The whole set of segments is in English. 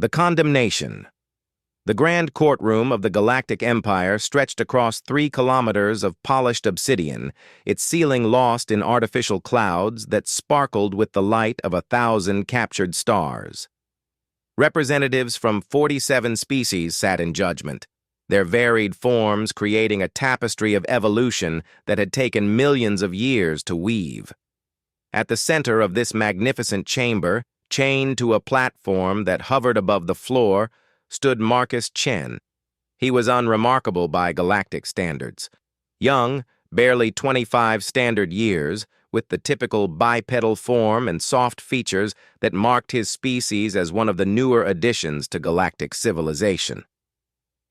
The Condemnation. The grand courtroom of the Galactic Empire stretched across 3 kilometers of polished obsidian, its ceiling lost in artificial clouds that sparkled with the light of 1,000 captured stars. Representatives from 47 species sat in judgment, their varied forms creating a tapestry of evolution that had taken millions of years to weave. At the center of this magnificent chamber, chained to a platform that hovered above the floor, stood Marcus Chen. He was unremarkable by galactic standards. Young, barely 25 standard years, with the typical bipedal form and soft features that marked his species as one of the newer additions to galactic civilization.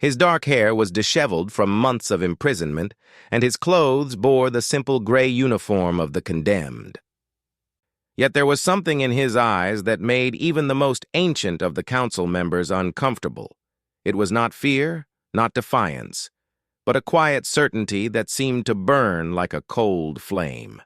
His dark hair was disheveled from months of imprisonment, and his clothes bore the simple gray uniform of the condemned. Yet there was something in his eyes that made even the most ancient of the council members uncomfortable. It was not fear, not defiance, but a quiet certainty that seemed to burn like a cold flame.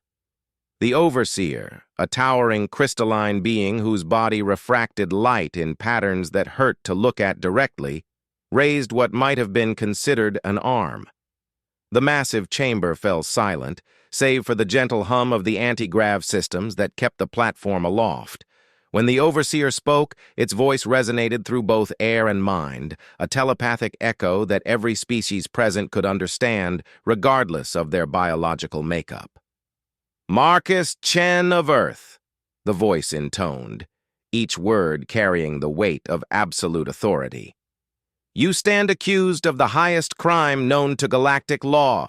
The Overseer, a towering crystalline being whose body refracted light in patterns that hurt to look at directly, raised what might have been considered an arm. The massive chamber fell silent, save for the gentle hum of the anti-grav systems that kept the platform aloft. When the Overseer spoke, its voice resonated through both air and mind, a telepathic echo that every species present could understand, regardless of their biological makeup. "Marcus Chen of Earth," the voice intoned, each word carrying the weight of absolute authority. "You stand accused of the highest crime known to galactic law.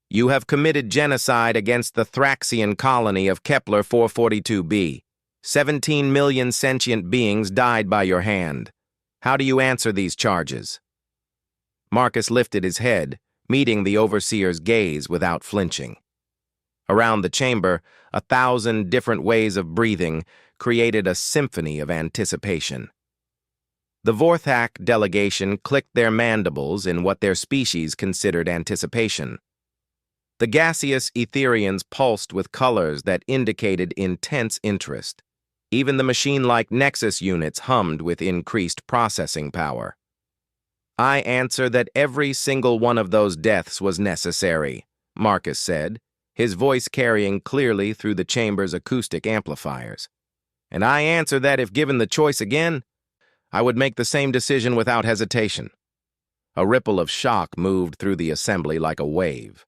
You have committed genocide against the Thraxian colony of Kepler 442b. 17 million sentient beings died by your hand. How do you answer these charges?" Marcus lifted his head, meeting the Overseer's gaze without flinching. Around the chamber, 1,000 different ways of breathing created a symphony of anticipation. The Vorthak delegation clicked their mandibles in what their species considered anticipation. The gaseous Etherians pulsed with colors that indicated intense interest. Even the machine-like Nexus units hummed with increased processing power. "I answer that every single one of those deaths was necessary," Marcus said, his voice carrying clearly through the chamber's acoustic amplifiers. "And I answer that if given the choice again, I would make the same decision without hesitation." A ripple of shock moved through the assembly like a wave.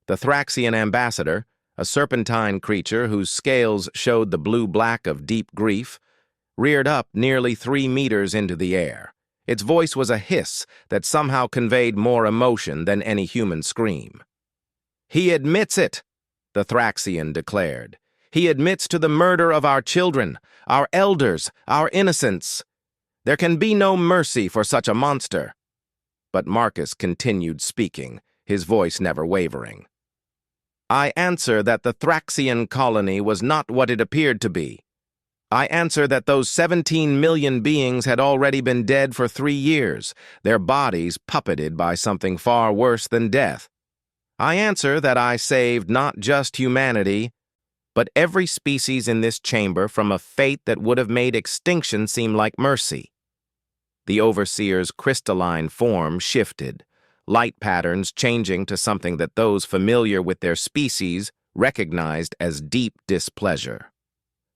The Thraxian ambassador, a serpentine creature whose scales showed the blue-black of deep grief, reared up nearly 3 meters into the air. Its voice was a hiss that somehow conveyed more emotion than any human scream. "He admits it," the Thraxian declared. "He admits to the murder of our children, our elders, our innocents. There can be no mercy for such a monster." But Marcus continued speaking, his voice never wavering. "I answer that the Thraxian colony was not what it appeared to be. I answer that those 17 million beings had already been dead for 3 years, their bodies puppeted by something far worse than death. I answer that I saved not just humanity, but every species in this chamber from a fate that would have made extinction seem like mercy." The Overseer's crystalline form shifted, light patterns changing to something that those familiar with their species recognized as deep displeasure.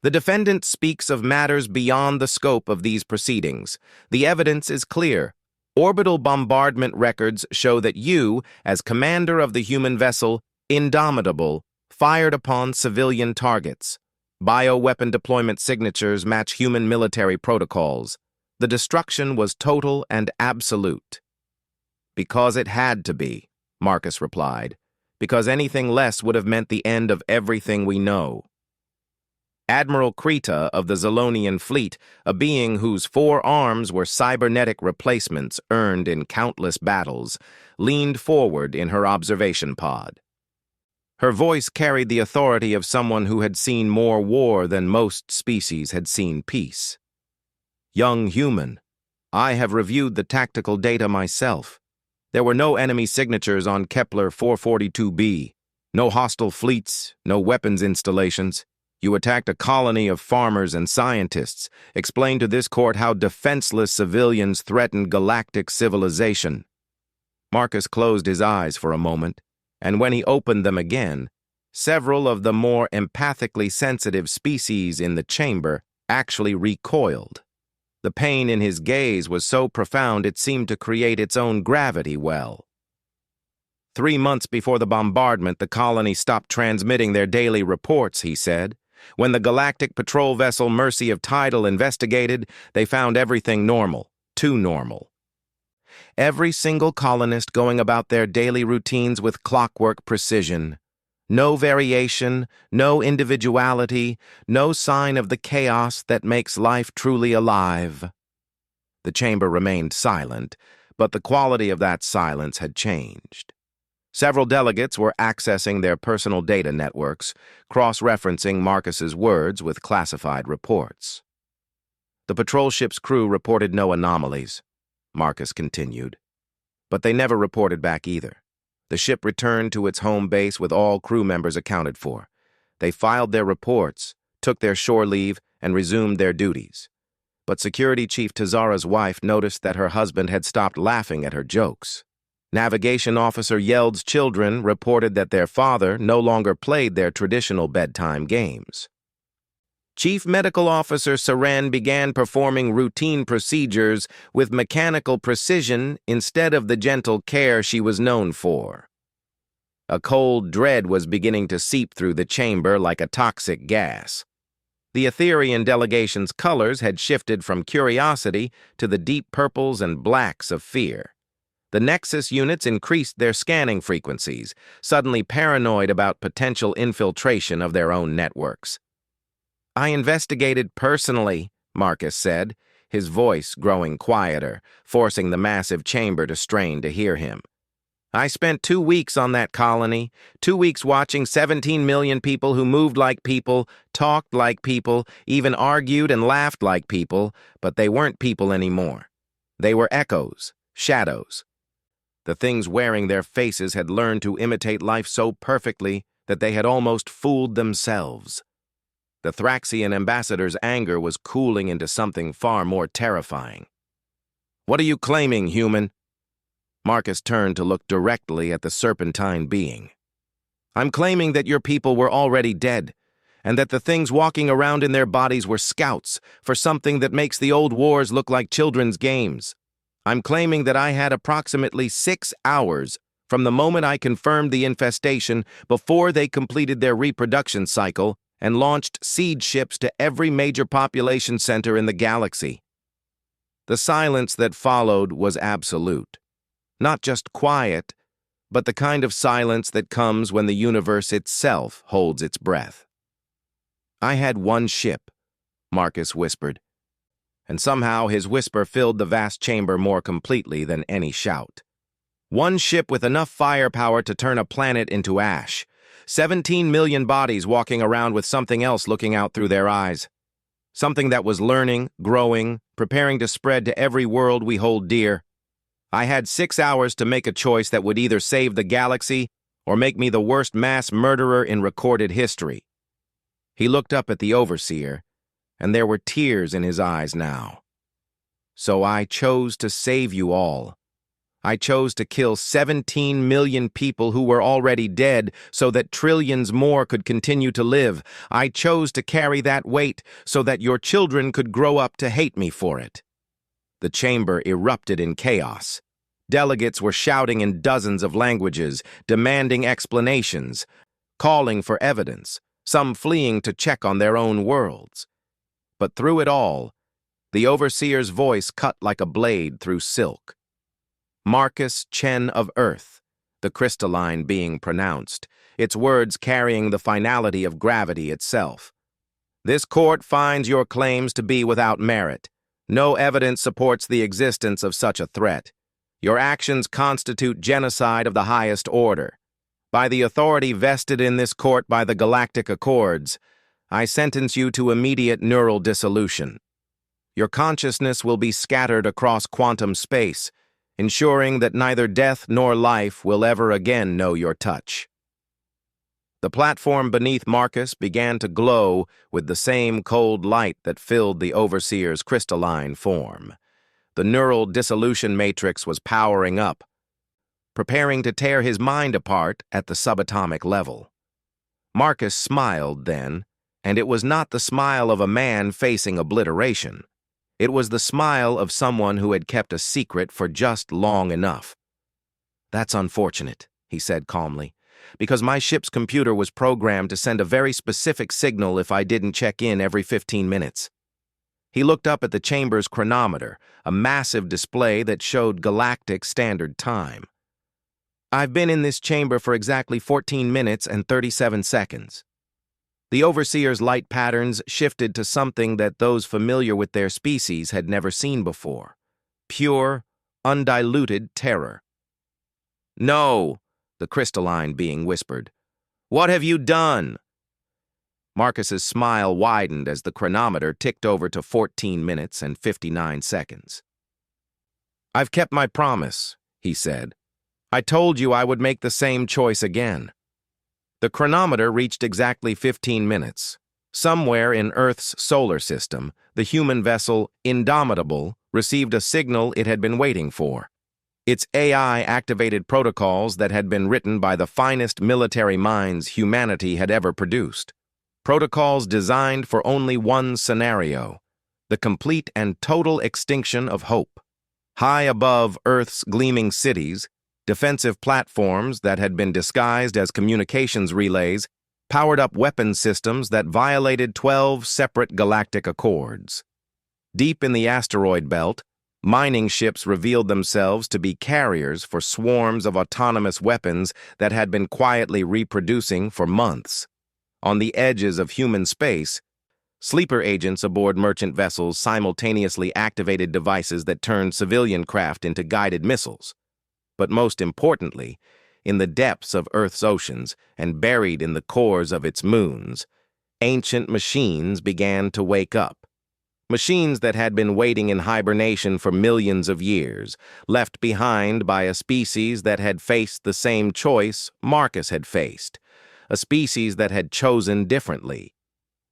"The defendant speaks of matters beyond the scope of these proceedings. The evidence is clear. Orbital bombardment records show that you, as commander of the human vessel, Indomitable, fired upon civilian targets. Bioweapon deployment signatures match human military protocols. The destruction was total and absolute." "Because it had to be," Marcus replied, "because anything less would have meant the end of everything we know." Admiral Krita of the Zolonian fleet, a being whose 4 arms were cybernetic replacements earned in countless battles, leaned forward in her observation pod. Her voice carried the authority of someone who had seen more war than most species had seen peace. "Young human, I have reviewed the tactical data myself. There were no enemy signatures on Kepler 442b, no hostile fleets, no weapons installations. You attacked a colony of farmers and scientists. Explain to this court how defenseless civilians threatened galactic civilization." Marcus closed his eyes for a moment, and when he opened them again, several of the more empathically sensitive species in the chamber actually recoiled. The pain in his gaze was so profound it seemed to create its own gravity well. 3 months before the bombardment, the colony stopped transmitting their daily reports, he said. When the Galactic Patrol vessel Mercy of Tidal investigated, they found everything normal, too normal. Every single colonist going about their daily routines with clockwork precision. No variation, no individuality, no sign of the chaos that makes life truly alive. The chamber remained silent, but the quality of that silence had changed. Several delegates were accessing their personal data networks, cross-referencing Marcus's words with classified reports. The patrol ship's crew reported no anomalies, Marcus continued. But they never reported back either. The ship returned to its home base with all crew members accounted for. They filed their reports, took their shore leave, and resumed their duties. But Security Chief Tazara's wife noticed that her husband had stopped laughing at her jokes. Navigation Officer Yeld's children reported that their father no longer played their traditional bedtime games. Chief Medical Officer Saren began performing routine procedures with mechanical precision instead of the gentle care she was known for. A cold dread was beginning to seep through the chamber like a toxic gas. The Etherian delegation's colors had shifted from curiosity to the deep purples and blacks of fear. The Nexus units increased their scanning frequencies, suddenly paranoid about potential infiltration of their own networks. "I investigated personally," Marcus said, his voice growing quieter, forcing the massive chamber to strain to hear him. "I spent 2 weeks on that colony, 2 weeks watching 17 million people who moved like people, talked like people, even argued and laughed like people, but they weren't people anymore. They were echoes, shadows. The things wearing their faces had learned to imitate life so perfectly that they had almost fooled themselves." The Thraxian ambassador's anger was cooling into something far more terrifying. "What are you claiming, human?" Marcus turned to look directly at the serpentine being. "I'm claiming that your people were already dead, and that the things walking around in their bodies were scouts for something that makes the old wars look like children's games. I'm claiming that I had approximately 6 hours from the moment I confirmed the infestation before they completed their reproduction cycle and launched seed ships to every major population center in the galaxy." The silence that followed was absolute. Not just quiet, but the kind of silence that comes when the universe itself holds its breath. "I had 1 ship," Marcus whispered. And somehow his whisper filled the vast chamber more completely than any shout. 1 ship with enough firepower to turn a planet into ash. 17 million bodies walking around with something else looking out through their eyes. Something that was learning, growing, preparing to spread to every world we hold dear. I had 6 hours to make a choice that would either save the galaxy or make me the worst mass murderer in recorded history. He looked up at the Overseer, and there were tears in his eyes now. "So I chose to save you all. I chose to kill 17 million people who were already dead so that trillions more could continue to live. I chose to carry that weight so that your children could grow up to hate me for it." The chamber erupted in chaos. Delegates were shouting in dozens of languages, demanding explanations, calling for evidence, some fleeing to check on their own worlds. But through it all, the Overseer's voice cut like a blade through silk. "Marcus Chen of Earth," the crystalline being pronounced, its words carrying the finality of gravity itself. "This court finds your claims to be without merit. No evidence supports the existence of such a threat. Your actions constitute genocide of the highest order. By the authority vested in this court by the Galactic Accords, I sentence you to immediate neural dissolution. Your consciousness will be scattered across quantum space, ensuring that neither death nor life will ever again know your touch." The platform beneath Marcus began to glow with the same cold light that filled the Overseer's crystalline form. The neural dissolution matrix was powering up, preparing to tear his mind apart at the subatomic level. Marcus smiled then, and it was not the smile of a man facing obliteration. It was the smile of someone who had kept a secret for just long enough. "That's unfortunate," he said calmly, "because my ship's computer was programmed to send a very specific signal if I didn't check in every 15 minutes. He looked up at the chamber's chronometer, a massive display that showed Galactic Standard Time. "I've been in this chamber for exactly 14 minutes and 37 seconds. The Overseer's light patterns shifted to something that those familiar with their species had never seen before. Pure, undiluted terror. "No," the crystalline being whispered. "What have you done?" Marcus's smile widened as the chronometer ticked over to 14 minutes and 59 seconds. "I've kept my promise," he said. "I told you I would make the same choice again." The chronometer reached exactly 15 minutes. Somewhere in Earth's solar system, the human vessel Indomitable received a signal it had been waiting for. Its AI activated protocols that had been written by the finest military minds humanity had ever produced. Protocols designed for only one scenario: the complete and total extinction of hope. High above Earth's gleaming cities, defensive platforms that had been disguised as communications relays powered up weapons systems that violated 12 separate galactic accords. Deep in the asteroid belt, mining ships revealed themselves to be carriers for swarms of autonomous weapons that had been quietly reproducing for months. On the edges of human space, sleeper agents aboard merchant vessels simultaneously activated devices that turned civilian craft into guided missiles. But most importantly, in the depths of Earth's oceans and buried in the cores of its moons, ancient machines began to wake up. Machines that had been waiting in hibernation for millions of years, left behind by a species that had faced the same choice Marcus had faced, a species that had chosen differently.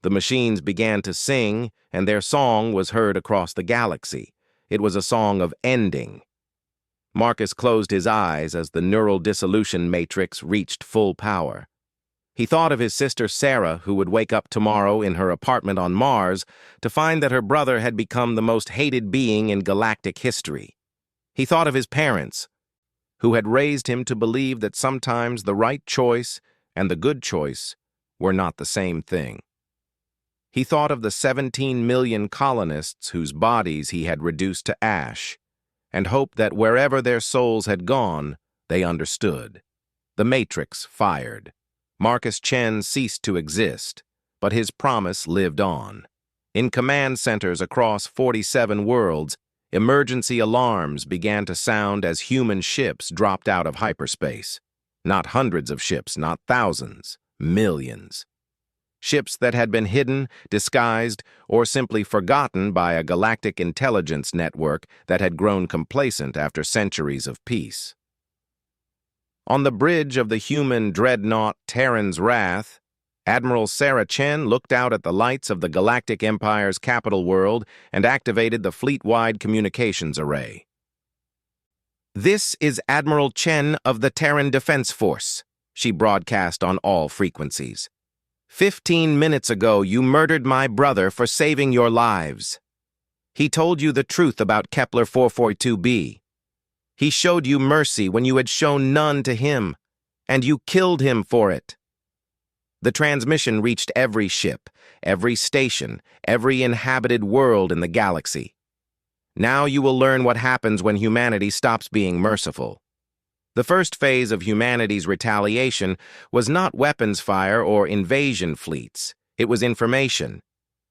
The machines began to sing, and their song was heard across the galaxy. It was a song of ending. Marcus closed his eyes as the neural dissolution matrix reached full power. He thought of his sister Sarah, who would wake up tomorrow in her apartment on Mars to find that her brother had become the most hated being in galactic history. He thought of his parents, who had raised him to believe that sometimes the right choice and the good choice were not the same thing. He thought of the 17 million colonists whose bodies he had reduced to ash, and hoped that wherever their souls had gone, they understood. The Matrix fired. Marcus Chen ceased to exist, but his promise lived on. In command centers across 47 worlds, emergency alarms began to sound as human ships dropped out of hyperspace. Not hundreds of ships, not thousands, millions. Ships that had been hidden, disguised, or simply forgotten by a galactic intelligence network that had grown complacent after centuries of peace. On the bridge of the human dreadnought Terran's Wrath, Admiral Sarah Chen looked out at the lights of the Galactic Empire's capital world and activated the fleet-wide communications array. "This is Admiral Chen of the Terran Defense Force," she broadcast on all frequencies. 15 minutes ago, you murdered my brother for saving your lives. He told you the truth about Kepler 442b. He showed you mercy when you had shown none to him, and you killed him for it. The transmission reached every ship, every station, every inhabited world in the galaxy. Now you will learn what happens when humanity stops being merciful. The first phase of humanity's retaliation was not weapons fire or invasion fleets. It was information.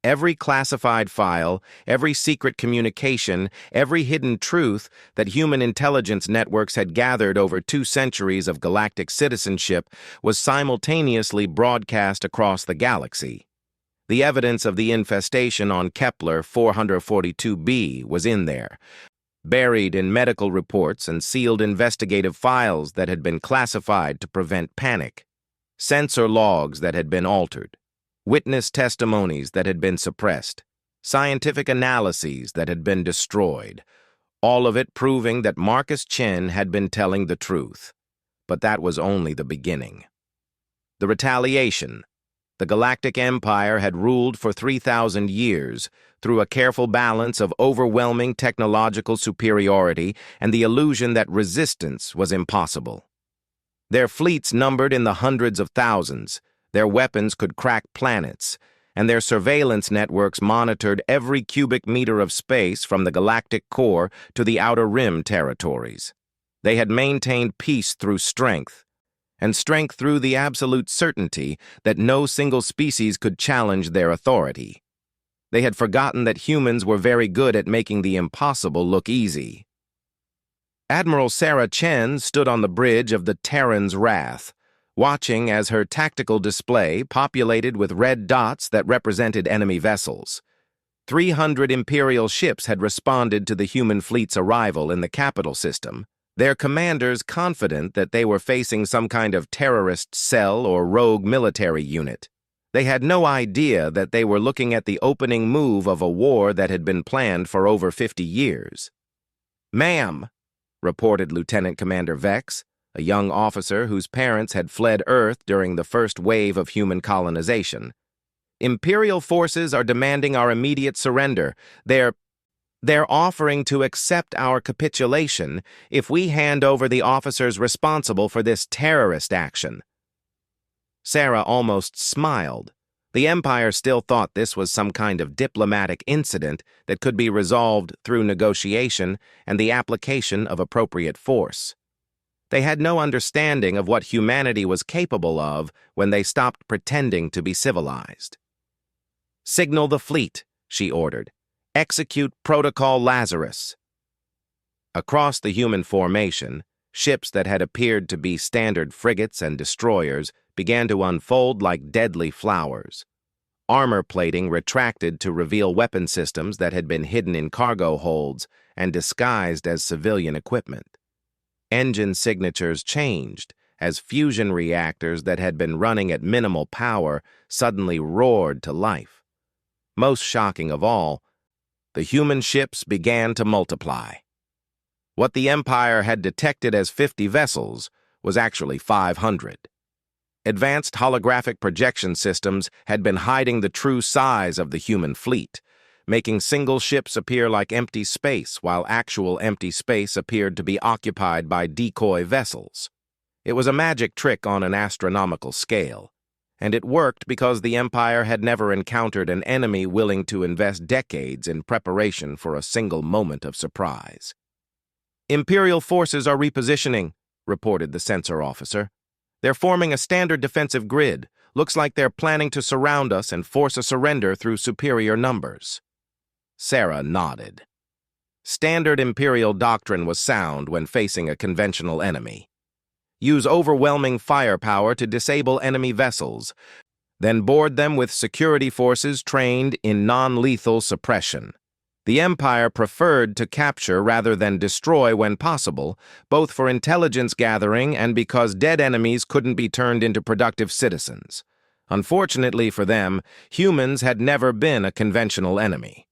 Every classified file, every secret communication, every hidden truth that human intelligence networks had gathered over 2 centuries of galactic citizenship was simultaneously broadcast across the galaxy. The evidence of the infestation on Kepler 442b was in there, buried in medical reports and sealed investigative files that had been classified to prevent panic. Sensor logs that had been altered, witness testimonies that had been suppressed, scientific analyses that had been destroyed, all of it proving that Marcus Chen had been telling the truth. But that was only the beginning. The retaliation. The Galactic Empire had ruled for 3,000 years through a careful balance of overwhelming technological superiority and the illusion that resistance was impossible. Their fleets numbered in the hundreds of thousands, their weapons could crack planets, and their surveillance networks monitored every cubic meter of space from the galactic core to the outer rim territories. They had maintained peace through strength, and strength through the absolute certainty that no single species could challenge their authority. They had forgotten that humans were very good at making the impossible look easy. Admiral Sarah Chen stood on the bridge of the Terran's Wrath, watching as her tactical display populated with red dots that represented enemy vessels. 300 Imperial ships had responded to the human fleet's arrival in the capital system, their commanders confident that they were facing some kind of terrorist cell or rogue military unit. They had no idea that they were looking at the opening move of a war that had been planned for over 50 years. "Ma'am," reported Lieutenant Commander Vex, a young officer whose parents had fled Earth during the first wave of human colonization. "Imperial forces are demanding our immediate surrender. They're offering to accept our capitulation if we hand over the officers responsible for this terrorist action." Sarah almost smiled. The Empire still thought this was some kind of diplomatic incident that could be resolved through negotiation and the application of appropriate force. They had no understanding of what humanity was capable of when they stopped pretending to be civilized. "Signal the fleet," she ordered. "Execute Protocol Lazarus." Across the human formation, ships that had appeared to be standard frigates and destroyers began to unfold like deadly flowers. Armor plating retracted to reveal weapon systems that had been hidden in cargo holds and disguised as civilian equipment. Engine signatures changed as fusion reactors that had been running at minimal power suddenly roared to life. Most shocking of all, the human ships began to multiply. What the Empire had detected as 50 vessels was actually 500. Advanced holographic projection systems had been hiding the true size of the human fleet, making single ships appear like empty space while actual empty space appeared to be occupied by decoy vessels. It was a magic trick on an astronomical scale, and it worked because the Empire had never encountered an enemy willing to invest decades in preparation for a single moment of surprise. "Imperial forces are repositioning," reported the sensor officer. "They're forming a standard defensive grid. Looks like they're planning to surround us and force a surrender through superior numbers." Sarah nodded. Standard Imperial doctrine was sound when facing a conventional enemy. Use overwhelming firepower to disable enemy vessels, then board them with security forces trained in non-lethal suppression. The Empire preferred to capture rather than destroy when possible, both for intelligence gathering and because dead enemies couldn't be turned into productive citizens. Unfortunately for them, humans had never been a conventional enemy.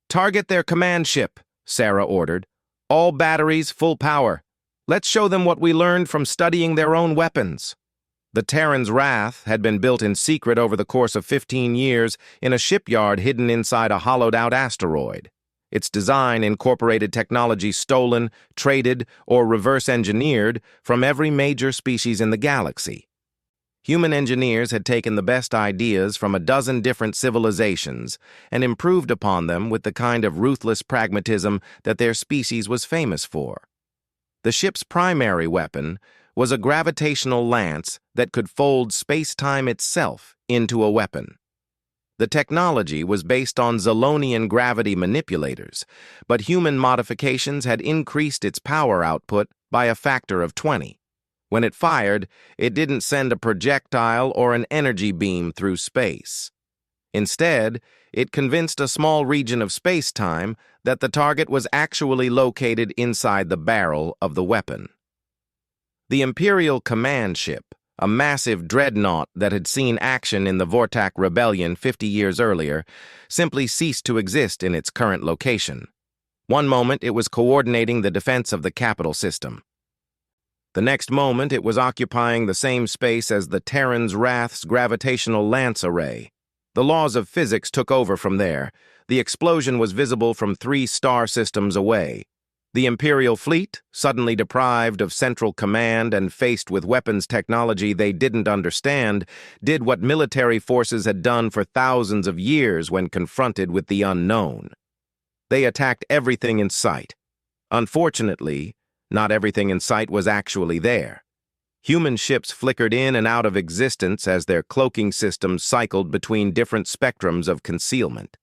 "Target their command ship," Sarah ordered. "All batteries, full power. Let's show them what we learned from studying their own weapons." The Terran's Wrath had been built in secret over the course of 15 years in a shipyard hidden inside a hollowed-out asteroid. Its design incorporated technology stolen, traded, or reverse-engineered from every major species in the galaxy. Human engineers had taken the best ideas from a dozen different civilizations and improved upon them with the kind of ruthless pragmatism that their species was famous for. The ship's primary weapon was a gravitational lance that could fold space-time itself into a weapon. The technology was based on Zolonian gravity manipulators, but human modifications had increased its power output by a factor of 20. When it fired, it didn't send a projectile or an energy beam through space. Instead, it convinced a small region of space-time that the target was actually located inside the barrel of the weapon. The Imperial command ship, A massive dreadnought that had seen action in the Vortak Rebellion 50 years earlier simply ceased to exist in its current location. One moment it was coordinating the defense of the capital system. The next moment it was occupying the same space as the Terran's Wrath's gravitational lance array. The laws of physics took over from there. The explosion was visible from 3 star systems away. The Imperial fleet, suddenly deprived of central command and faced with weapons technology they didn't understand, did what military forces had done for thousands of years when confronted with the unknown. They attacked everything in sight. Unfortunately, not everything in sight was actually there. Human ships flickered in and out of existence as their cloaking systems cycled between different spectrums of concealment.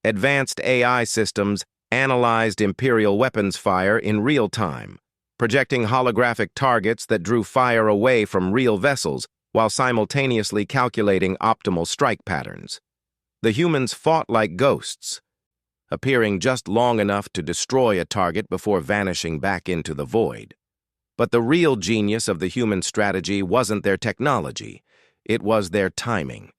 Advanced AI systems analyzed Imperial weapons fire in real time, projecting holographic targets that drew fire away from real vessels while simultaneously calculating optimal strike patterns. The humans fought like ghosts, appearing just long enough to destroy a target before vanishing back into the void. But the real genius of the human strategy wasn't their technology, it was their timing.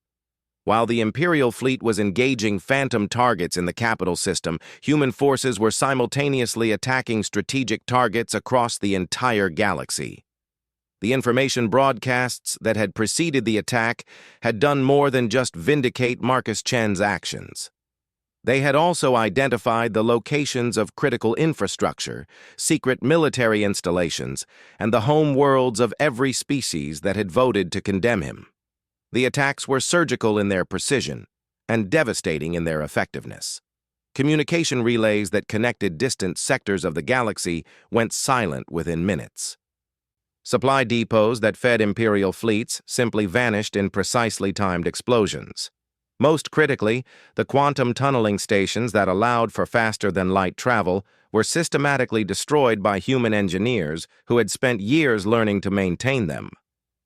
While the Imperial fleet was engaging phantom targets in the capital system, human forces were simultaneously attacking strategic targets across the entire galaxy. The information broadcasts that had preceded the attack had done more than just vindicate Marcus Chen's actions. They had also identified the locations of critical infrastructure, secret military installations, and the home worlds of every species that had voted to condemn him. The attacks were surgical in their precision and devastating in their effectiveness. Communication relays that connected distant sectors of the galaxy went silent within minutes. Supply depots that fed Imperial fleets simply vanished in precisely timed explosions. Most critically, the quantum tunneling stations that allowed for faster-than-light travel were systematically destroyed by human engineers who had spent years learning to maintain them.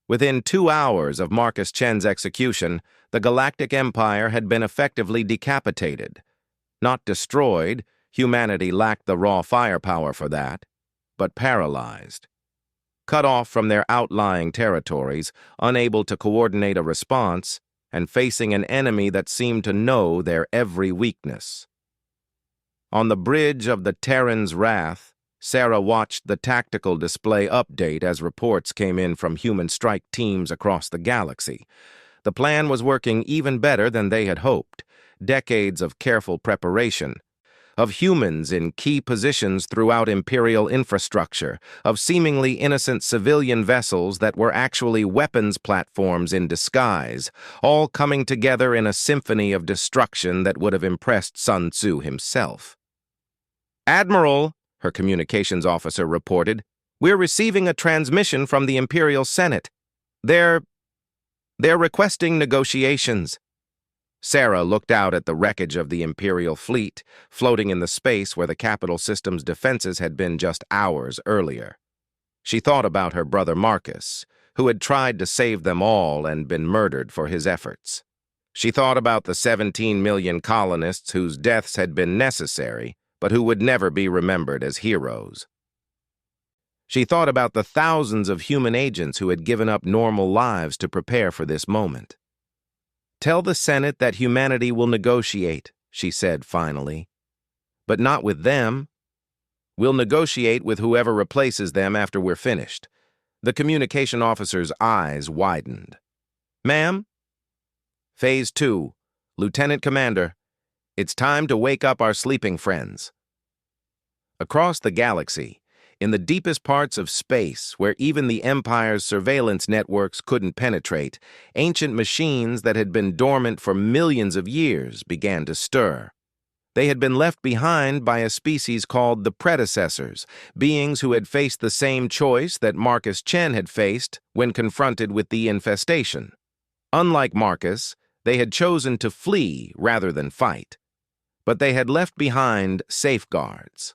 Within 2 hours of Marcus Chen's execution, the Galactic Empire had been effectively decapitated. Not destroyed, humanity lacked the raw firepower for that, but paralyzed. Cut off from their outlying territories, unable to coordinate a response, and facing an enemy that seemed to know their every weakness. On the bridge of the Terran's Wrath, Sarah watched the tactical display update as reports came in from human strike teams across the galaxy. The plan was working even better than they had hoped. Decades of careful preparation, of humans in key positions throughout Imperial infrastructure, of seemingly innocent civilian vessels that were actually weapons platforms in disguise, all coming together in a symphony of destruction that would have impressed Sun Tzu himself. "Admiral," her communications officer reported, "we're receiving a transmission from the Imperial Senate. They're requesting negotiations." Sarah looked out at the wreckage of the Imperial fleet, floating in the space where the capital system's defenses had been just hours earlier. She thought about her brother Marcus, who had tried to save them all and been murdered for his efforts. She thought about the 17 million colonists whose deaths had been necessary, but who would never be remembered as heroes. She thought about the thousands of human agents who had given up normal lives to prepare for this moment. "Tell the Senate that humanity will negotiate," she said finally. "But not with them. We'll negotiate with whoever replaces them after we're finished." The communication officer's eyes widened. "Ma'am?" "Phase 2, Lieutenant Commander. It's time to wake up our sleeping friends." Across the galaxy, in the deepest parts of space where even the Empire's surveillance networks couldn't penetrate, ancient machines that had been dormant for millions of years began to stir. They had been left behind by a species called the predecessors, beings who had faced the same choice that Marcus Chen had faced when confronted with the infestation. Unlike Marcus, they had chosen to flee rather than fight. But they had left behind safeguards.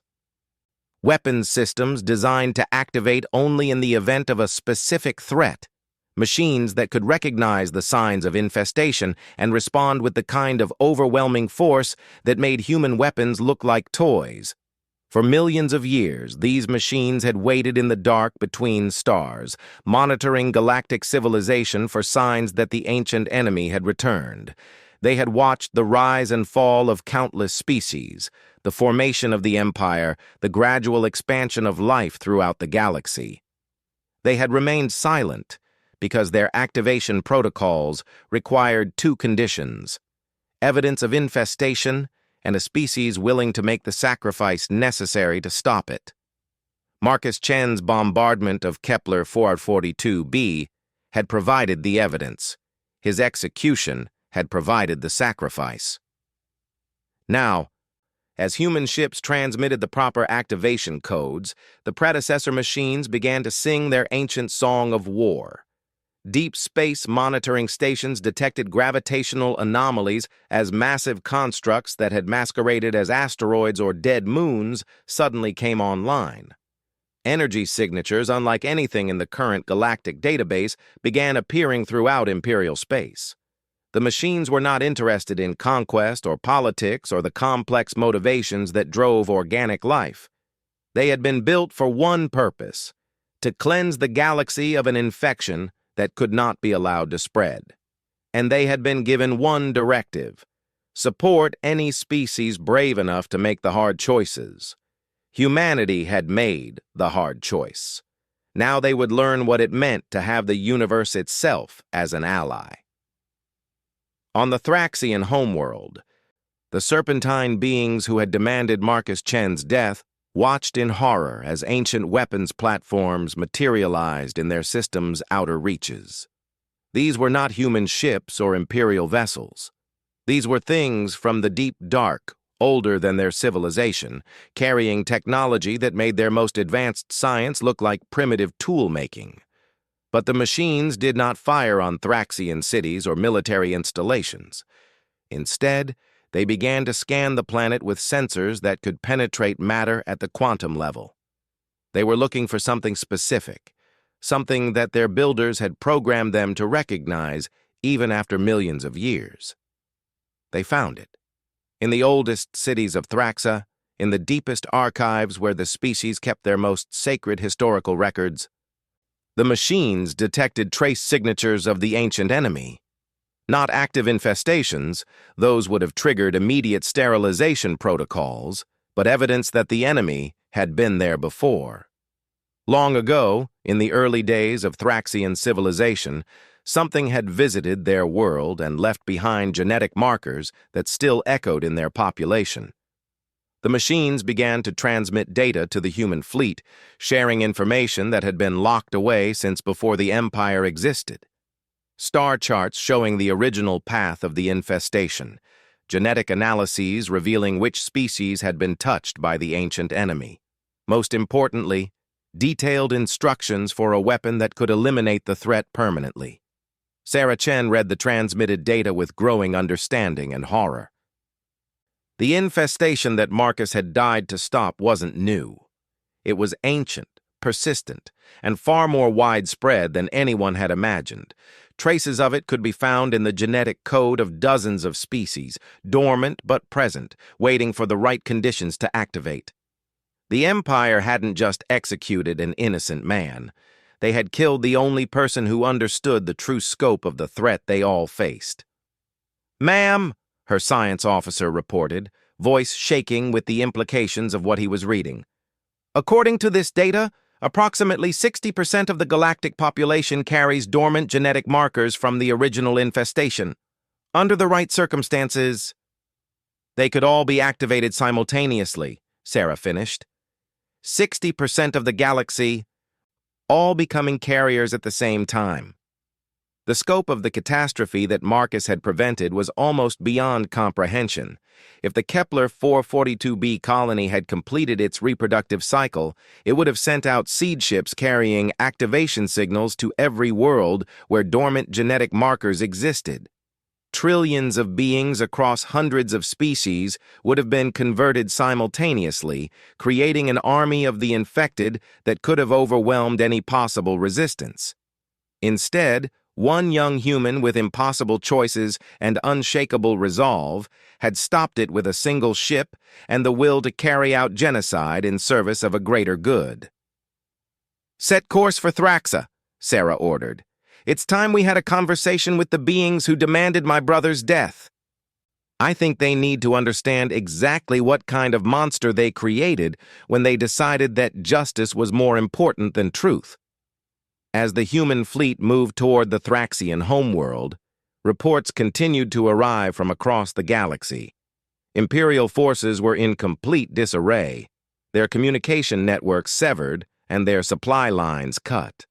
Weapons systems designed to activate only in the event of a specific threat. Machines that could recognize the signs of infestation and respond with the kind of overwhelming force that made human weapons look like toys. For millions of years, these machines had waited in the dark between stars, monitoring galactic civilization for signs that the ancient enemy had returned. They had watched the rise and fall of countless species, the formation of the Empire, the gradual expansion of life throughout the galaxy. They had remained silent because their activation protocols required two conditions: evidence of infestation and a species willing to make the sacrifice necessary to stop it. Marcus Chen's bombardment of Kepler 442b had provided the evidence. His execution had provided the sacrifice. Now, as human ships transmitted the proper activation codes, the predecessor machines began to sing their ancient song of war. Deep space monitoring stations detected gravitational anomalies as massive constructs that had masqueraded as asteroids or dead moons suddenly came online. Energy signatures, unlike anything in the current galactic database, began appearing throughout Imperial space. The machines were not interested in conquest or politics or the complex motivations that drove organic life. They had been built for one purpose: to cleanse the galaxy of an infection that could not be allowed to spread. And they had been given one directive: support any species brave enough to make the hard choices. Humanity had made the hard choice. Now they would learn what it meant to have the universe itself as an ally. On the Thraxian homeworld, the serpentine beings who had demanded Marcus Chen's death watched in horror as ancient weapons platforms materialized in their system's outer reaches. These were not human ships or imperial vessels. These were things from the deep dark, older than their civilization, carrying technology that made their most advanced science look like primitive tool-making. But the machines did not fire on Thraxian cities or military installations. Instead, they began to scan the planet with sensors that could penetrate matter at the quantum level. They were looking for something specific, something that their builders had programmed them to recognize even after millions of years. They found it. In the oldest cities of Thraxa, in the deepest archives where the species kept their most sacred historical records, the machines detected trace signatures of the ancient enemy. Not active infestations, those would have triggered immediate sterilization protocols, but evidence that the enemy had been there before. Long ago, in the early days of Thraxian civilization, something had visited their world and left behind genetic markers that still echoed in their population. The machines began to transmit data to the human fleet, sharing information that had been locked away since before the Empire existed. Star charts showing the original path of the infestation, genetic analyses revealing which species had been touched by the ancient enemy. Most importantly, detailed instructions for a weapon that could eliminate the threat permanently. Sarah Chen read the transmitted data with growing understanding and horror. The infestation that Marcus had died to stop wasn't new. It was ancient, persistent, and far more widespread than anyone had imagined. Traces of it could be found in the genetic code of dozens of species, dormant but present, waiting for the right conditions to activate. The Empire hadn't just executed an innocent man. They had killed the only person who understood the true scope of the threat they all faced. "Ma'am," her science officer reported, voice shaking with the implications of what he was reading. "According to this data, approximately 60% of the galactic population carries dormant genetic markers from the original infestation. Under the right circumstances, they could all be activated simultaneously," Sarah finished. 60% of the galaxy, all becoming carriers at the same time. The scope of the catastrophe that Marcus had prevented was almost beyond comprehension. If the Kepler 442b colony had completed its reproductive cycle, it would have sent out seed ships carrying activation signals to every world where dormant genetic markers existed. Trillions of beings across hundreds of species would have been converted simultaneously, creating an army of the infected that could have overwhelmed any possible resistance. Instead, One young human with impossible choices and unshakable resolve had stopped it with a single ship and the will to carry out genocide in service of a greater good. "Set course for Thraxa," Sarah ordered. "It's time we had a conversation with the beings who demanded my brother's death. I think they need to understand exactly what kind of monster they created when they decided that justice was more important than truth." As the human fleet moved toward the Thraxian homeworld, reports continued to arrive from across the galaxy. Imperial forces were in complete disarray, their communication networks severed and their supply lines cut.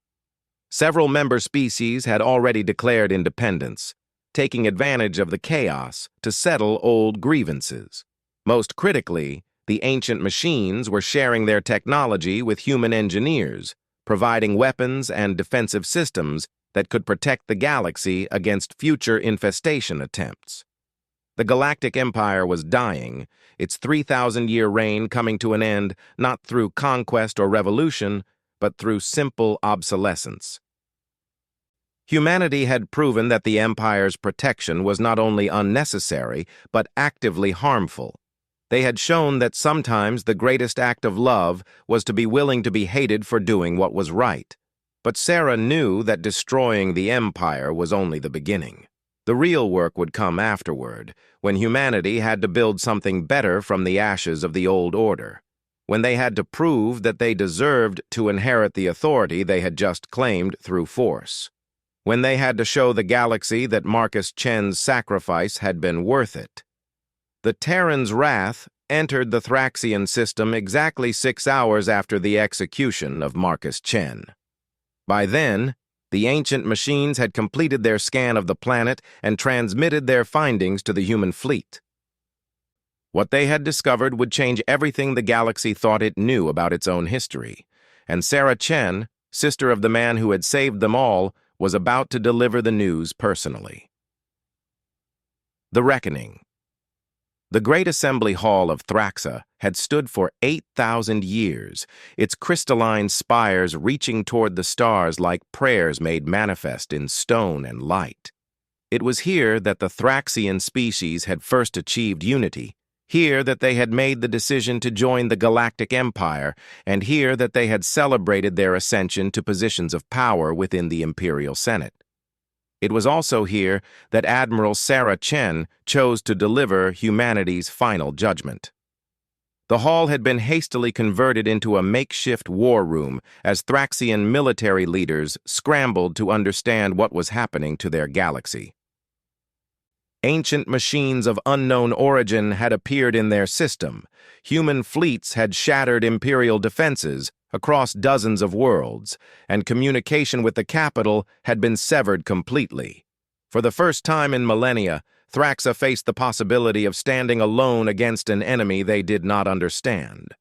Several member species had already declared independence, taking advantage of the chaos to settle old grievances. Most critically, the ancient machines were sharing their technology with human engineers, providing weapons and defensive systems that could protect the galaxy against future infestation attempts. The Galactic Empire was dying, its 3,000-year reign coming to an end not through conquest or revolution, but through simple obsolescence. Humanity had proven that the Empire's protection was not only unnecessary, but actively harmful. They had shown that sometimes the greatest act of love was to be willing to be hated for doing what was right. But Sarah knew that destroying the Empire was only the beginning. The real work would come afterward, when humanity had to build something better from the ashes of the old order, when they had to prove that they deserved to inherit the authority they had just claimed through force, when they had to show the galaxy that Marcus Chen's sacrifice had been worth it. The Terran's wrath entered the Thraxian system exactly 6 hours after the execution of Marcus Chen. By then, the ancient machines had completed their scan of the planet and transmitted their findings to the human fleet. What they had discovered would change everything the galaxy thought it knew about its own history, and Sarah Chen, sister of the man who had saved them all, was about to deliver the news personally. The Reckoning. The Great Assembly Hall of Thraxa had stood for 8,000 years, its crystalline spires reaching toward the stars like prayers made manifest in stone and light. It was here that the Thraxian species had first achieved unity, here that they had made the decision to join the Galactic Empire, and here that they had celebrated their ascension to positions of power within the Imperial Senate. It was also here that Admiral Sarah Chen chose to deliver humanity's final judgment. The hall had been hastily converted into a makeshift war room as Thraxian military leaders scrambled to understand what was happening to their galaxy. Ancient machines of unknown origin had appeared in their system. Human fleets had shattered Imperial defenses across dozens of worlds, and communication with the capital had been severed completely. For the first time in millennia, Thraxa faced the possibility of standing alone against an enemy they did not understand.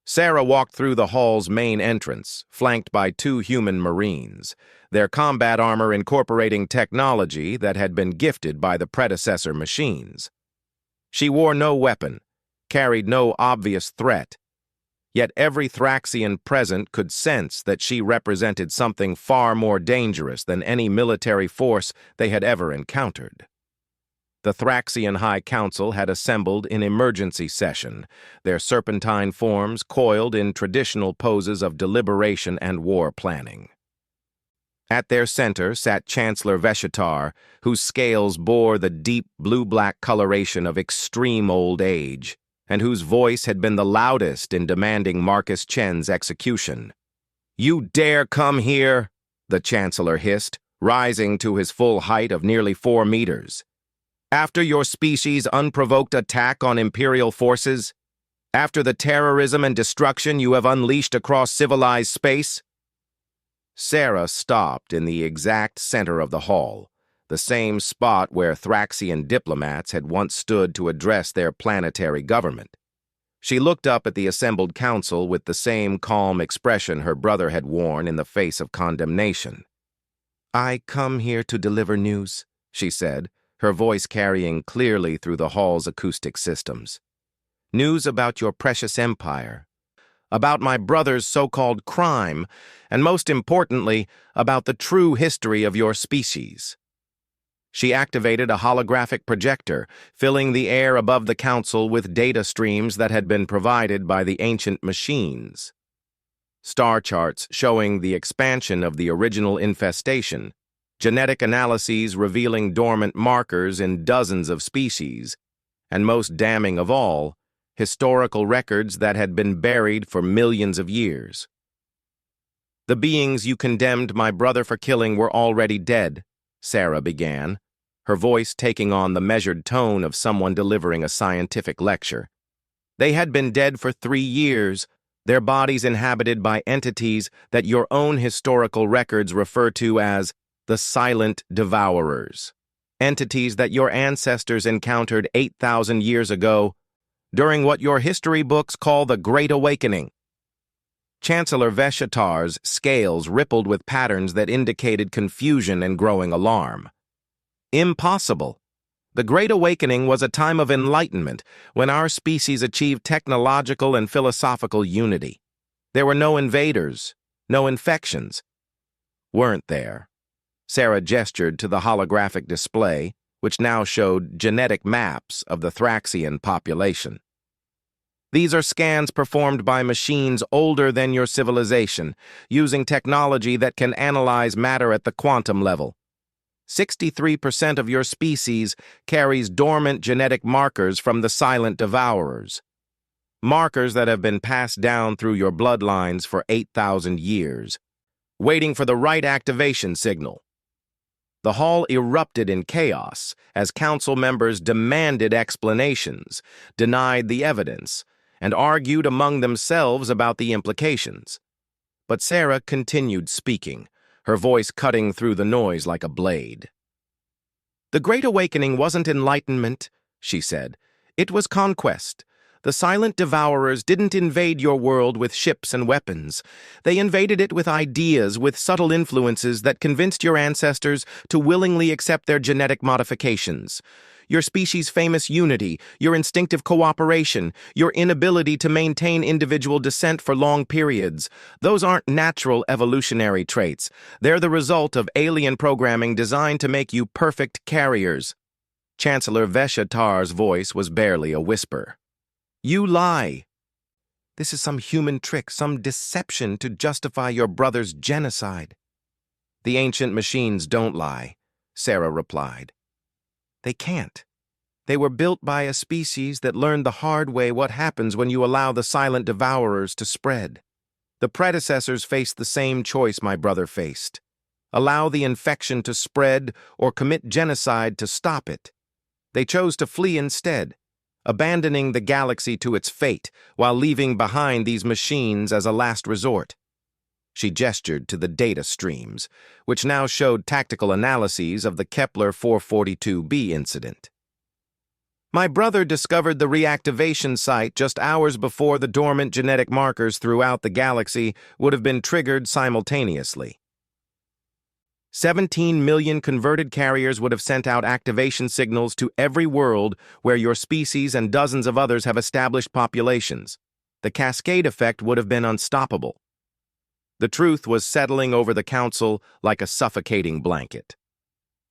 Sarah walked through the hall's main entrance, flanked by 2 human marines, their combat armor incorporating technology that had been gifted by the predecessor machines. She wore no weapon, carried no obvious threat, yet every Thraxian present could sense that she represented something far more dangerous than any military force they had ever encountered. The Thraxian High Council had assembled in emergency session, their serpentine forms coiled in traditional poses of deliberation and war planning. At their center sat Chancellor Veshitar, whose scales bore the deep blue-black coloration of extreme old age, and whose voice had been the loudest in demanding Marcus Chen's execution. "You dare come here?" the Chancellor hissed, rising to his full height of nearly 4 meters. "After your species' unprovoked attack on Imperial forces? After the terrorism and destruction you have unleashed across civilized space?" Sarah stopped in the exact center of the hall, the same spot where Thraxian diplomats had once stood to address their planetary government. She looked up at the assembled council with the same calm expression her brother had worn in the face of condemnation. "I come here to deliver news," she said, her voice carrying clearly through the hall's acoustic systems. "News about your precious empire. about my brother's so-called crime, and most importantly, about the true history of your species. She activated a holographic projector, filling the air above the council with data streams that had been provided by the ancient machines. Star charts showing the expansion of the original infestation, genetic analyses revealing dormant markers in dozens of species, and most damning of all, historical records that had been buried for millions of years. The beings you condemned my brother for killing were already dead, Sarah began, her voice taking on the measured tone of someone delivering a scientific lecture. They had been dead for 3 years, their bodies inhabited by entities that your own historical records refer to as the Silent Devourers, entities that your ancestors encountered 8,000 years ago during what your history books call the Great Awakening. Chancellor Veshatar's scales rippled with patterns that indicated confusion and growing alarm. Impossible. The Great Awakening was a time of enlightenment when our species achieved technological and philosophical unity. There were no invaders, no infections. Weren't there? Sarah gestured to the holographic display, which now showed genetic maps of the Thraxian population. These are scans performed by machines older than your civilization, using technology that can analyze matter at the quantum level. 63% of your species carries dormant genetic markers from the Silent Devourers. Markers that have been passed down through your bloodlines for 8,000 years, waiting for the right activation signal. The hall erupted in chaos as council members demanded explanations, denied the evidence, and argued among themselves about the implications. But Sarah continued speaking, her voice cutting through the noise like a blade. The Great Awakening wasn't enlightenment, she said. It was conquest. The Silent Devourers didn't invade your world with ships and weapons. They invaded it with ideas, with subtle influences that convinced your ancestors to willingly accept their genetic modifications. Your species' famous unity, your instinctive cooperation, your inability to maintain individual descent for long periods. Those aren't natural evolutionary traits. They're the result of alien programming designed to make you perfect carriers. Chancellor Veshatar's voice was barely a whisper. You lie. This is some human trick, some deception to justify your brother's genocide. The ancient machines don't lie, Sarah replied. They can't. They were built by a species that learned the hard way what happens when you allow the Silent Devourers to spread. The predecessors faced the same choice my brother faced. Allow the infection to spread or commit genocide to stop it. They chose to flee instead, abandoning the galaxy to its fate while leaving behind these machines as a last resort. She gestured to the data streams, which now showed tactical analyses of the Kepler 442b incident. My brother discovered the reactivation site just hours before the dormant genetic markers throughout the galaxy would have been triggered simultaneously. 17 million converted carriers would have sent out activation signals to every world where your species and dozens of others have established populations. The cascade effect would have been unstoppable. The truth was settling over the council like a suffocating blanket.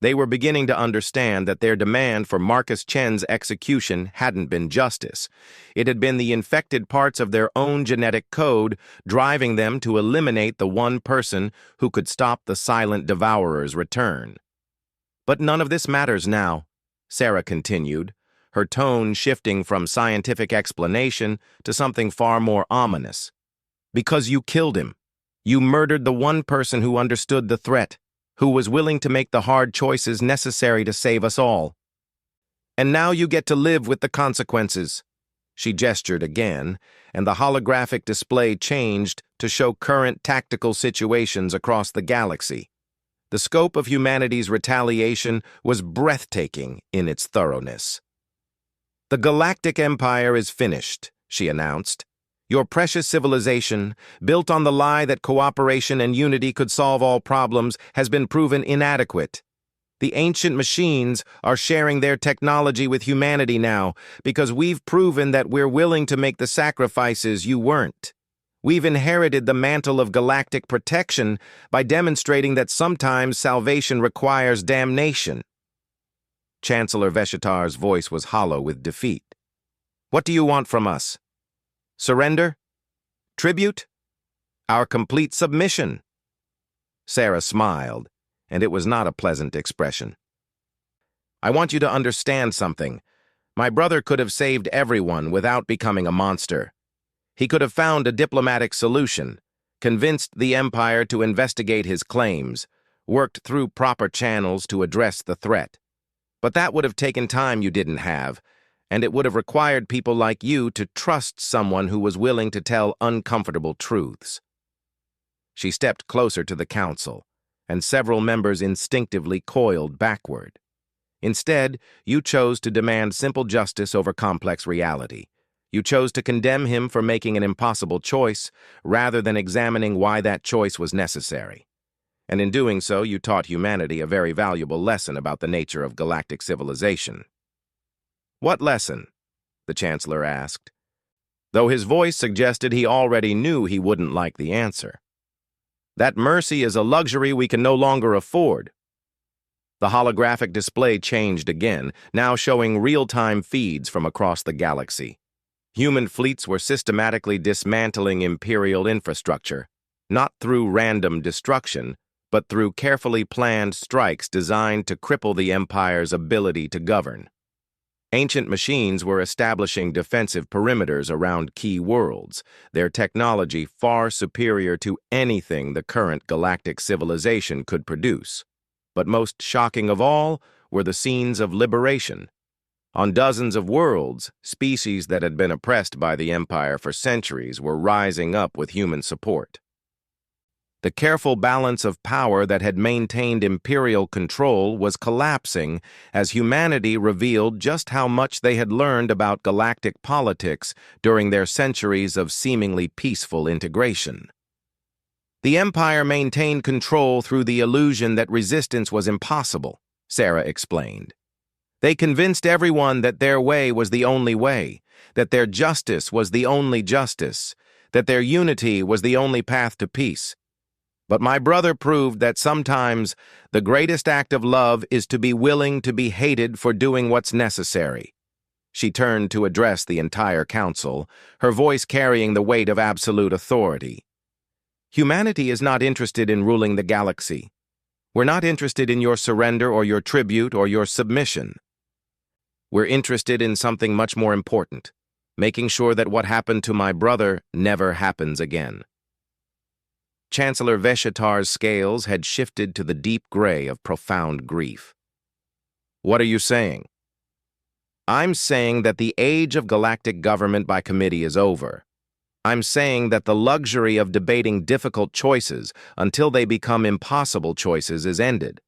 They were beginning to understand that their demand for Marcus Chen's execution hadn't been justice. It had been the infected parts of their own genetic code driving them to eliminate the one person who could stop the Silent Devourer's return. But none of this matters now, Sarah continued, her tone shifting from scientific explanation to something far more ominous. Because you killed him. You murdered the one person who understood the threat, who was willing to make the hard choices necessary to save us all. And now you get to live with the consequences. She gestured again, and the holographic display changed to show current tactical situations across the galaxy. The scope of humanity's retaliation was breathtaking in its thoroughness. The Galactic Empire is finished, she announced. Your precious civilization, built on the lie that cooperation and unity could solve all problems, has been proven inadequate. The ancient machines are sharing their technology with humanity now because we've proven that we're willing to make the sacrifices you weren't. We've inherited the mantle of galactic protection by demonstrating that sometimes salvation requires damnation. Chancellor Veshitar's voice was hollow with defeat. What do you want from us? Surrender? Tribute? Our complete submission? Sarah smiled, and it was not a pleasant expression. I want you to understand something. My brother could have saved everyone without becoming a monster. He could have found a diplomatic solution, convinced the Empire to investigate his claims, worked through proper channels to address the threat. But that would have taken time you didn't have, and it would have required people like you to trust someone who was willing to tell uncomfortable truths. She stepped closer to the council, and several members instinctively coiled backward. Instead, you chose to demand simple justice over complex reality. You chose to condemn him for making an impossible choice, rather than examining why that choice was necessary. And in doing so, you taught humanity a very valuable lesson about the nature of galactic civilization. What lesson? The Chancellor asked, though his voice suggested he already knew he wouldn't like the answer. That mercy is a luxury we can no longer afford. The holographic display changed again, now showing real-time feeds from across the galaxy. Human fleets were systematically dismantling Imperial infrastructure, not through random destruction, but through carefully planned strikes designed to cripple the Empire's ability to govern. Ancient machines were establishing defensive perimeters around key worlds, their technology far superior to anything the current galactic civilization could produce. But most shocking of all were the scenes of liberation. On dozens of worlds, species that had been oppressed by the Empire for centuries were rising up with human support. The careful balance of power that had maintained Imperial control was collapsing as humanity revealed just how much they had learned about galactic politics during their centuries of seemingly peaceful integration. The Empire maintained control through the illusion that resistance was impossible, Sarah explained. They convinced everyone that their way was the only way, that their justice was the only justice, that their unity was the only path to peace. But my brother proved that sometimes the greatest act of love is to be willing to be hated for doing what's necessary. She turned to address the entire council, her voice carrying the weight of absolute authority. Humanity is not interested in ruling the galaxy. We're not interested in your surrender or your tribute or your submission. We're interested in something much more important, making sure that what happened to my brother never happens again. Chancellor Veshitar's scales had shifted to the deep gray of profound grief. What are you saying? I'm saying that the age of galactic government by committee is over. I'm saying that the luxury of debating difficult choices until they become impossible choices is ended.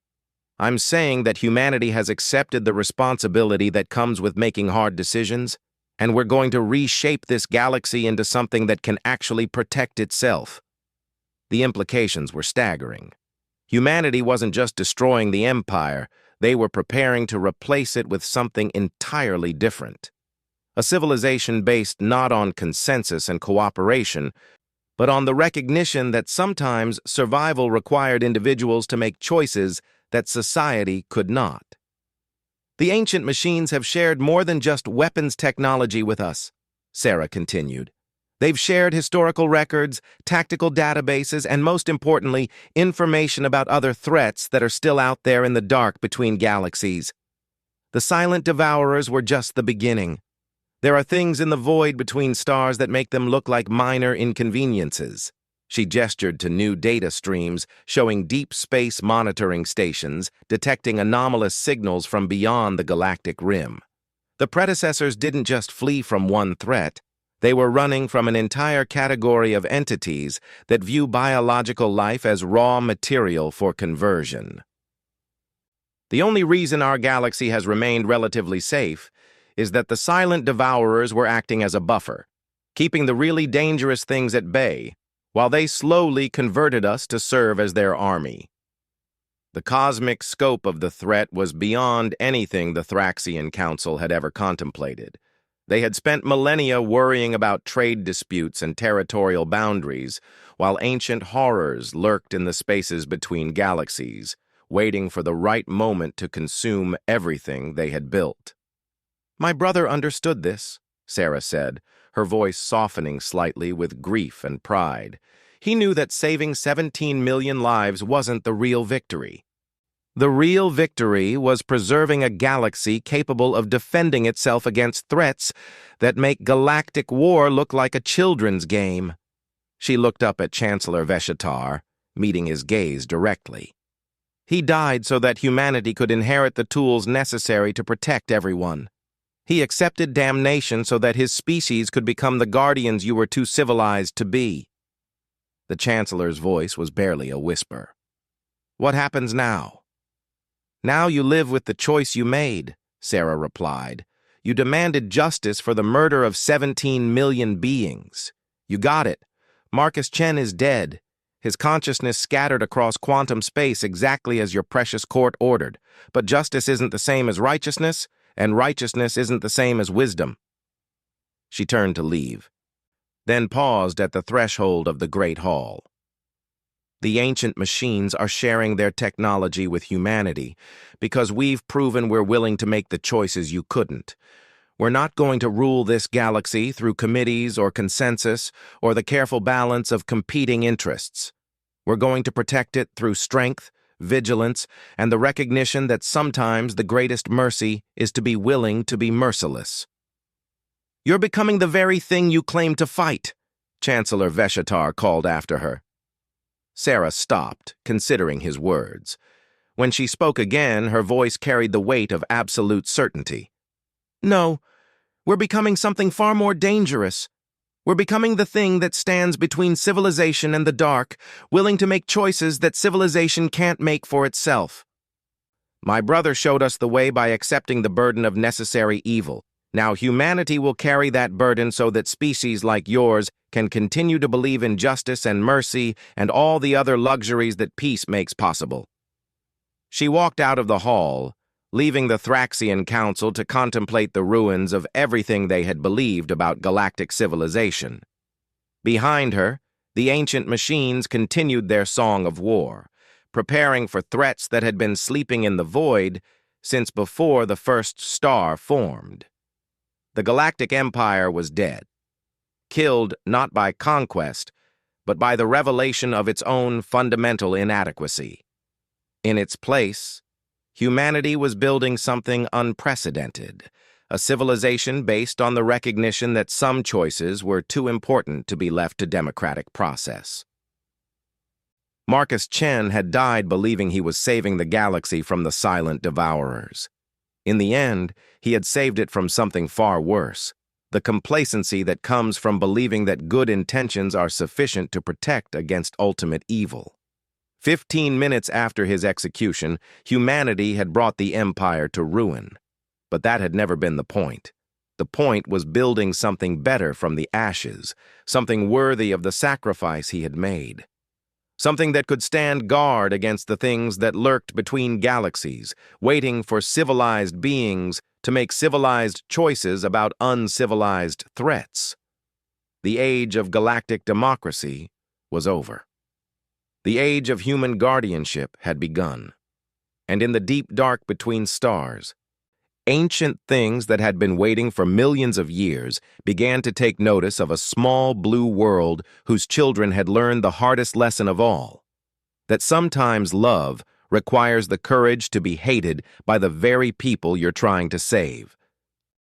I'm saying that humanity has accepted the responsibility that comes with making hard decisions, and we're going to reshape this galaxy into something that can actually protect itself. The implications were staggering. Humanity wasn't just destroying the Empire, they were preparing to replace it with something entirely different. A civilization based not on consensus and cooperation, but on the recognition that sometimes survival required individuals to make choices that society could not. The ancient machines have shared more than just weapons technology with us, Sarah continued. They've shared historical records, tactical databases, and most importantly, information about other threats that are still out there in the dark between galaxies. The silent devourers were just the beginning. There are things in the void between stars that make them look like minor inconveniences. She gestured to new data streams showing deep space monitoring stations detecting anomalous signals from beyond the galactic rim. The predecessors didn't just flee from one threat. They were running from an entire category of entities that view biological life as raw material for conversion. The only reason our galaxy has remained relatively safe is that the silent devourers were acting as a buffer, keeping the really dangerous things at bay, while they slowly converted us to serve as their army. The cosmic scope of the threat was beyond anything the Thraxian Council had ever contemplated. They had spent millennia worrying about trade disputes and territorial boundaries, while ancient horrors lurked in the spaces between galaxies, waiting for the right moment to consume everything they had built. "My brother understood this," Sarah said, her voice softening slightly with grief and pride. "He knew that saving 17 million lives wasn't the real victory. The real victory was preserving a galaxy capable of defending itself against threats that make galactic war look like a children's game." She looked up at Chancellor Veshatar, meeting his gaze directly. "He died so that humanity could inherit the tools necessary to protect everyone. He accepted damnation so that his species could become the guardians you were too civilized to be." The Chancellor's voice was barely a whisper. "What happens now?" "Now you live with the choice you made," Sarah replied. "You demanded justice for the murder of 17 million beings. You got it. Marcus Chen is dead. His consciousness scattered across quantum space exactly as your precious court ordered. But justice isn't the same as righteousness, and righteousness isn't the same as wisdom." She turned to leave, then paused at the threshold of the Great Hall. "The ancient machines are sharing their technology with humanity because we've proven we're willing to make the choices you couldn't. We're not going to rule this galaxy through committees or consensus or the careful balance of competing interests. We're going to protect it through strength, vigilance, and the recognition that sometimes the greatest mercy is to be willing to be merciless." "You're becoming the very thing you claim to fight," Chancellor Veshatar called after her. Sarah stopped, considering his words. When she spoke again, her voice carried the weight of absolute certainty. "No, we're becoming something far more dangerous. We're becoming the thing that stands between civilization and the dark, willing to make choices that civilization can't make for itself. My brother showed us the way by accepting the burden of necessary evil. Now humanity will carry that burden so that species like yours can continue to believe in justice and mercy and all the other luxuries that peace makes possible." She walked out of the hall, leaving the Thraxian Council to contemplate the ruins of everything they had believed about galactic civilization. Behind her, the ancient machines continued their song of war, preparing for threats that had been sleeping in the void since before the first star formed. The Galactic Empire was dead, killed not by conquest, but by the revelation of its own fundamental inadequacy. In its place, humanity was building something unprecedented, a civilization based on the recognition that some choices were too important to be left to democratic process. Marcus Chen had died believing he was saving the galaxy from the silent devourers. In the end, he had saved it from something far worse, the complacency that comes from believing that good intentions are sufficient to protect against ultimate evil. 15 minutes after his execution, humanity had brought the Empire to ruin. But that had never been the point. The point was building something better from the ashes, something worthy of the sacrifice he had made. Something that could stand guard against the things that lurked between galaxies, waiting for civilized beings to make civilized choices about uncivilized threats. The age of galactic democracy was over. The age of human guardianship had begun. And in the deep dark between stars, ancient things that had been waiting for millions of years began to take notice of a small blue world whose children had learned the hardest lesson of all, that sometimes love requires the courage to be hated by the very people you're trying to save.